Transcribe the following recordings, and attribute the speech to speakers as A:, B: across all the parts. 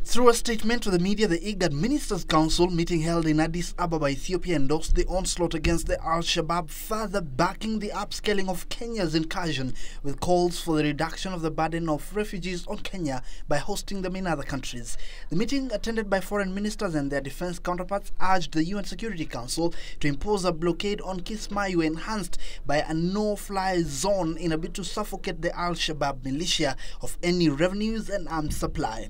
A: Through a statement to the media, the IGAD Ministers' Council meeting held in Addis Ababa, Ethiopia, endorsed the onslaught against the shabaab, further backing the upscaling of Kenya's incursion, with calls for the reduction of the burden of refugees on Kenya by hosting them in other countries. The meeting, attended by foreign ministers and their defense counterparts, urged the UN Security Council to impose a blockade on Kismayu, enhanced by a no-fly zone in a bid to suffocate the shabaab militia of any revenues and arms supply.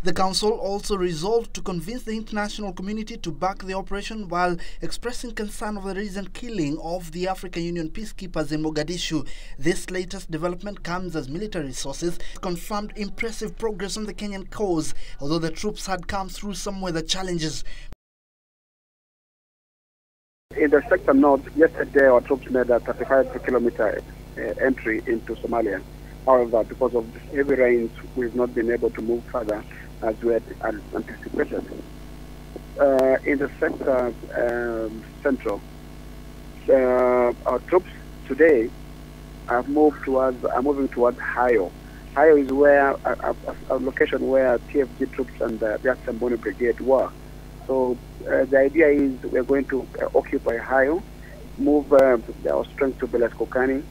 A: The Council also resolved to convince the international community to back the operation while expressing concern over the recent killing of the African Union peacekeepers in Mogadishu. This latest development comes as military sources confirmed impressive progress on the Kenyan cause, although the troops had come through some weather challenges.
B: In the sector north, yesterday our troops made a 35-kilometer entry into Somalia. However, because of the heavy rains, we've not been able to move further as we had anticipated. In the sector central, our troops today are moving towards Hayo. Hayo is where a location where TFG troops and the Samboni Brigade were. So the idea is we're going to occupy Hayo, move our strength to Beleskokani.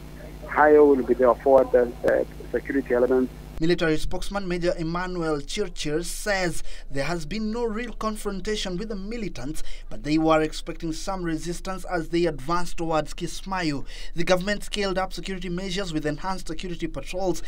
B: Hayo will be there for the security elements.
A: Military spokesman Major Emmanuel Chirchir says there has been no real confrontation with the militants, but they were expecting some resistance as they advanced towards Kismayu. The government scaled up security measures with enhanced security patrols.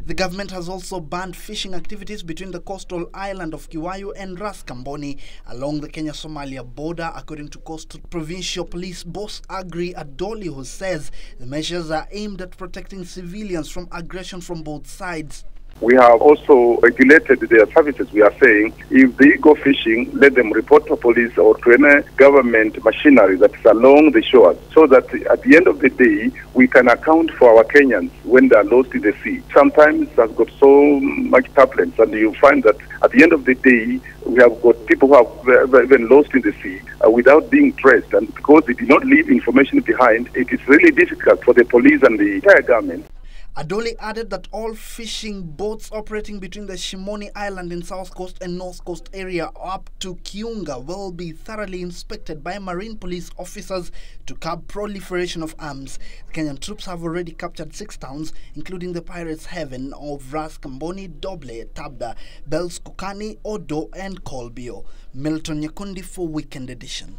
A: The government has also banned fishing activities between the coastal island of Kismayu and Ras Kamboni along the Kenya-Somalia border, according to Coastal Provincial Police Boss Agri Adoli, who says the measures are aimed at protecting civilians from aggression from both sides.
C: We have also regulated their services. We are saying if they go fishing, let them report to police or to any government machinery that is along the shores, so that at the end of the day, we can account for our Kenyans when they are lost in the sea. Sometimes it has got so much turbulence, and you find that at the end of the day, we have got people who have been lost in the sea without being traced. And because they did not leave information behind, it is really difficult for the police and the entire government.
A: Adoli added that all fishing boats operating between the Shimoni Island in South Coast and North Coast area up to Kiunga will be thoroughly inspected by marine police officers to curb proliferation of arms. The Kenyan troops have already captured 6 towns, including the pirates' haven of Ras Kamboni, Doble, Tabda, Belskokani, Odo, and Kolbio. Milton Nyakundi for Weekend Edition.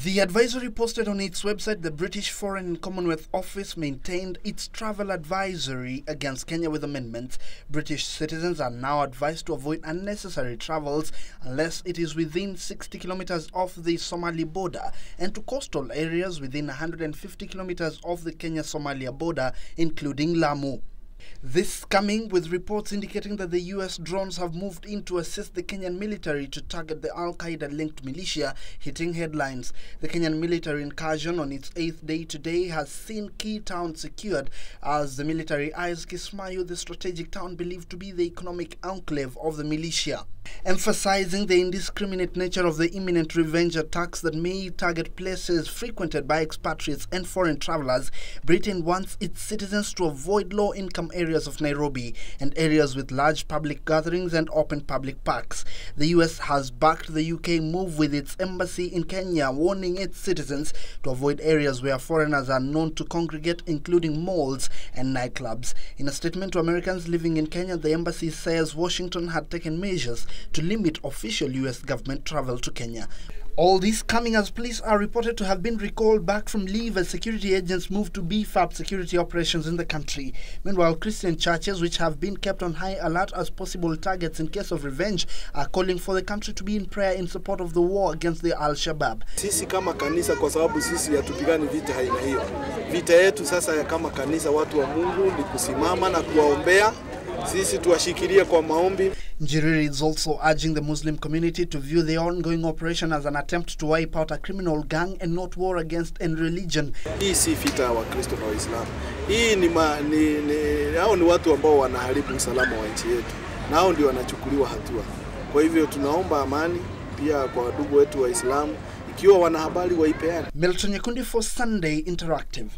A: The advisory posted on its website, the British Foreign and Commonwealth Office maintained its travel advisory against Kenya with amendments. British citizens are now advised to avoid unnecessary travels unless it is within 60 kilometers of the Somali border and to coastal areas within 150 kilometers of the Kenya-Somalia border, including Lamu. This coming with reports indicating that the US drones have moved in to assist the Kenyan military to target the Al-Qaeda-linked militia, hitting headlines. The Kenyan military incursion on its 8th day today has seen key towns secured as the military eyes Kismayu, the strategic town believed to be the economic enclave of the militia. Emphasizing the indiscriminate nature of the imminent revenge attacks that may target places frequented by expatriates and foreign travelers, Britain wants its citizens to avoid low-income areas of Nairobi and areas with large public gatherings and open public parks. The US has backed the UK move with its embassy in Kenya, warning its citizens to avoid areas where foreigners are known to congregate, including malls and nightclubs. In a statement to Americans living in Kenya, the embassy says Washington had taken measures to limit official US government travel to Kenya. All this coming as police are reported to have been recalled back from leave as security agents move to beef up security operations in the country. Meanwhile, Christian churches, which have been kept on high alert as possible targets in case of revenge, are calling for the country to be in prayer in support of the war against the Al-Shabaab.
D: Sisi kama kanisa, kwa sababu sisi hatupigani vita aina hiyo. Vita yetu sasa kama kanisa, watu wa Mungu, ni kusimama na kuwaombea. Sisi tuwashikilie kwa maombi.
A: Njiriri is also urging the Muslim community to view the ongoing operation as an attempt to wipe out a criminal gang and not war against any religion.
D: Hii si vita wa Kristo na Waislamu. Hii hao ni watu ambao wanaharibu usalama wa nchi yetu. Na hao ndio wanachukuliwa hatua. Kwa hivyo tunaomba amani pia kwa ndugu wetu Waislamu, ikiwa wanahabari waipeane.
A: Milton Nyakundi for Sunday Interactive.